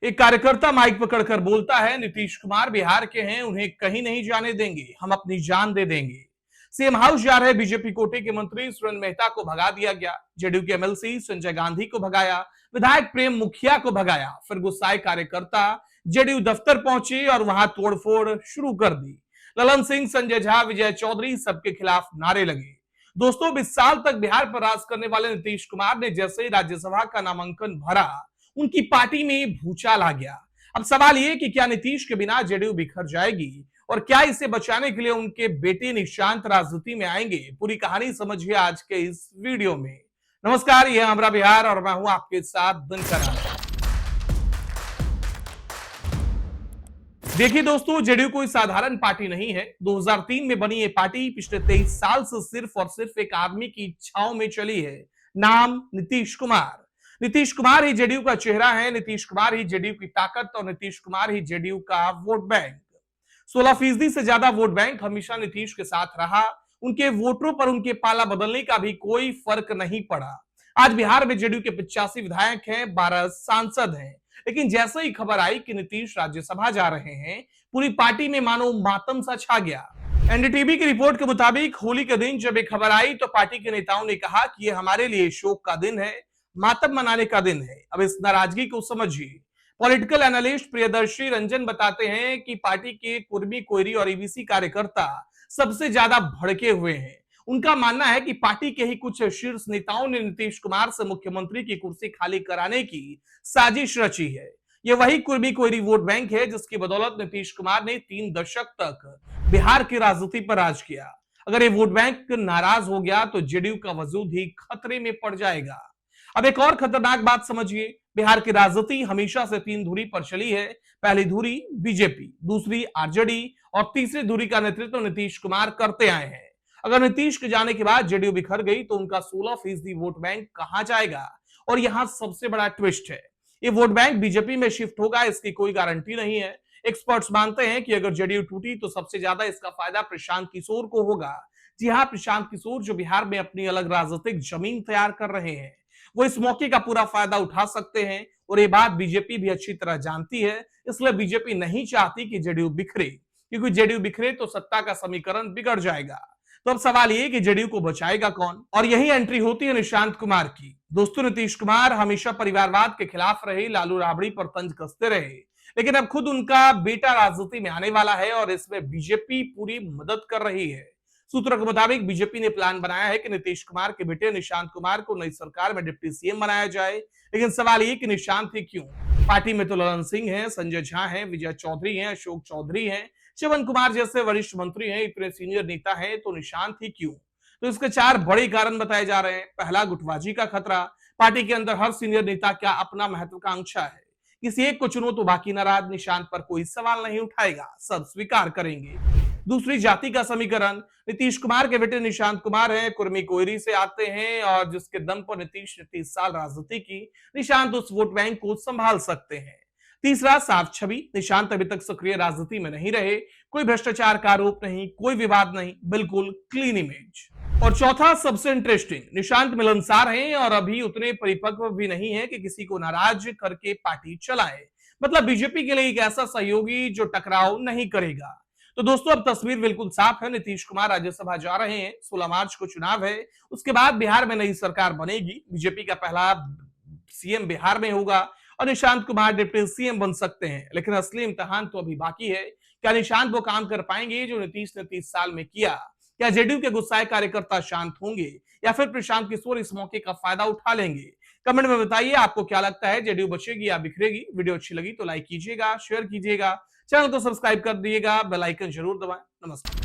एक कार्यकर्ता माइक पकड़कर बोलता है, नीतीश कुमार बिहार के हैं, उन्हें कहीं नहीं जाने देंगे, हम अपनी जान दे देंगे। सीएम हाउस जा रहे बीजेपी कोटे के मंत्री सुरेंद्र मेहता को भगा दिया गया। जेडीयू के एमएलसी संजय गांधी को भगाया, विधायक प्रेम मुखिया को भगाया। फिर गुस्साए कार्यकर्ता जेडीयू दफ्तर पहुंचे और वहां तोड़फोड़ शुरू कर दी। ललन सिंह, संजय झा, विजय चौधरी सबके खिलाफ नारे लगे। दोस्तों, 20 साल तक बिहार पर राज करने वाले नीतीश कुमार ने जैसे ही राज्यसभा का नामांकन भरा, उनकी पार्टी में भूचाल आ गया। अब सवाल ये कि क्या नीतीश के बिना जेडीयू बिखर जाएगी और क्या इसे बचाने के लिए उनके बेटे निशांत राजनीति में आएंगे? पूरी कहानी समझिए आज के इस वीडियो में। नमस्कार, यह हमारा बिहार और मैं हूं आपके साथ दिनकर। देखिए दोस्तों, जेडीयू कोई साधारण पार्टी नहीं है। 2003 में बनी ये पार्टी पिछले 23 साल से सिर्फ और सिर्फ एक आदमी की इच्छाओं में चली है। नाम नीतीश कुमार। नीतीश कुमार ही जेडीयू का चेहरा है, नीतीश कुमार ही जेडीयू की ताकत और नीतीश कुमार ही जेडीयू का वोट बैंक। 16% से ज्यादा वोट बैंक हमेशा नीतीश के साथ रहा। उनके वोटरों पर उनके पाला बदलने का भी कोई फर्क नहीं पड़ा। आज बिहार में जेडीयू के 85 विधायक हैं, 12 सांसद हैं। लेकिन जैसे ही खबर आई कि नीतीश राज्यसभा जा रहे हैं, पूरी पार्टी में मानो मातम सा छा गया। एनडीटीवी की रिपोर्ट के मुताबिक होली के दिन जब ये खबर आई तो पार्टी के नेताओं ने कहा कि ये हमारे लिए शोक का दिन है, मातम मनाने का दिन है। अब इस नाराजगी को समझिए। पॉलिटिकल एनालिस्ट प्रियदर्शी रंजन बताते हैं कि पार्टी के कुर्मी, कोयरी और ईबीसी कार्यकर्ता सबसे ज्यादा भड़के हुए हैं। उनका मानना है कि पार्टी के ही कुछ शीर्ष नेताओं ने नीतीश कुमार से मुख्यमंत्री की कुर्सी खाली कराने की साजिश रची है। यह वही कुर्मी कोयरी वोट बैंक है जिसकी बदौलत नीतीश कुमार ने 3 दशक तक बिहार की राजनीति पर राज किया। अगर ये वोट बैंक नाराज हो गया तो जेडीयू का वजूद ही खतरे में पड़ जाएगा। अब एक और खतरनाक बात समझिए। बिहार की राजनीति हमेशा से 3 धुरी पर चली है। पहली धुरी बीजेपी, दूसरी आरजेडी और तीसरी धुरी का नेतृत्व नीतीश कुमार करते आए हैं। अगर नीतीश के जाने के बाद जेडीयू बिखर गई तो उनका 16% वोट बैंक कहां जाएगा? और यहां सबसे बड़ा ट्विस्ट है, ये वोट बैंक बीजेपी में शिफ्ट होगा इसकी कोई गारंटी नहीं है। एक्सपर्ट्स मानते हैं कि अगर जेडीयू टूटी तो सबसे ज्यादा इसका फायदा प्रशांत किशोर को होगा। जी हां, प्रशांत किशोर जो बिहार में अपनी अलग राजनीतिक जमीन तैयार कर रहे हैं, वो इस मौके का पूरा फायदा उठा सकते हैं। और ये बात बीजेपी भी अच्छी तरह जानती है, इसलिए बीजेपी नहीं चाहती कि जेडीयू बिखरे, क्योंकि जेडीयू बिखरे तो सत्ता का समीकरण बिगड़ जाएगा। तो अब सवाल ये कि जेडीयू को बचाएगा कौन? और यही एंट्री होती है निशांत कुमार की। दोस्तों, नीतीश कुमार हमेशा परिवारवाद के खिलाफ रहे, लालू राबड़ी पर तंज कसते रहे, लेकिन अब खुद उनका बेटा राजनीति में आने वाला है और इसमें बीजेपी पूरी मदद कर रही है। सूत्रों के मुताबिक बीजेपी ने प्लान बनाया है कि नीतीश कुमार के बेटे निशांत कुमार को नई सरकार में डिप्टी सीएम बनाया जाए। लेकिन सवाल ये कि निशांत ही क्यों? पार्टी में तो ललन सिंह है, संजय झा है, विजय चौधरी है, अशोक चौधरी है, शिवन कुमार जैसे वरिष्ठ मंत्री हैं, इतने सीनियर नेता हैं, तो निशांत ही क्यों? तो इसके 4 बड़े कारण बताए जा रहे हैं। पहला, गुटबाजी का खतरा। पार्टी के अंदर हर सीनियर नेता क्या अपना महत्वाकांक्षा है, किसी एक को चुनो तो बाकी नाराज। निशांत पर कोई सवाल नहीं उठाएगा, सब स्वीकार करेंगे। दूसरी, जाति का समीकरण। नीतीश कुमार के बेटे निशांत कुमार हैं, कुर्मी कोयरी से आते हैं और जिसके दम पर नीतीश ने 30 साल राजनीति की, निशांत उस वोट बैंक को संभाल सकते हैं। तीसरा, साफ छवि। निशांत अभी तक सक्रिय राजनीति में नहीं रहे, कोई भ्रष्टाचार का आरोप नहीं, कोई विवाद नहीं, बिल्कुल क्लीन इमेज। और चौथा, सबसे इंटरेस्टिंग, निशांत मिलनसार हैं और अभी उतने परिपक्व भी नहीं है कि किसी को नाराज करके पार्टी चलाए। मतलब बीजेपी के लिए एक ऐसा सहयोगी जो टकराव नहीं करेगा। तो दोस्तों, अब तस्वीर बिल्कुल साफ है। नीतीश कुमार राज्यसभा जा रहे हैं, 16 मार्च को चुनाव है, उसके बाद बिहार में नई सरकार बनेगी, बीजेपी का पहला सीएम बिहार में होगा और निशांत कुमार डिप्टी सीएम बन सकते हैं। लेकिन असली इम्तिहान तो अभी बाकी है। क्या निशांत वो काम कर पाएंगे जो नीतीश ने 30 साल में किया? क्या जेडीयू के गुस्साए कार्यकर्ता शांत होंगे या फिर प्रशांत किशोर इस मौके का फायदा उठा लेंगे? कमेंट में बताइए आपको क्या लगता है, जेडीयू बचेगी या बिखरेगी? वीडियो अच्छी लगी तो लाइक कीजिएगा, शेयर कीजिएगा, चैनल को सब्सक्राइब कर दिएगा, बेल आइकन जरूर दबाएं। नमस्कार।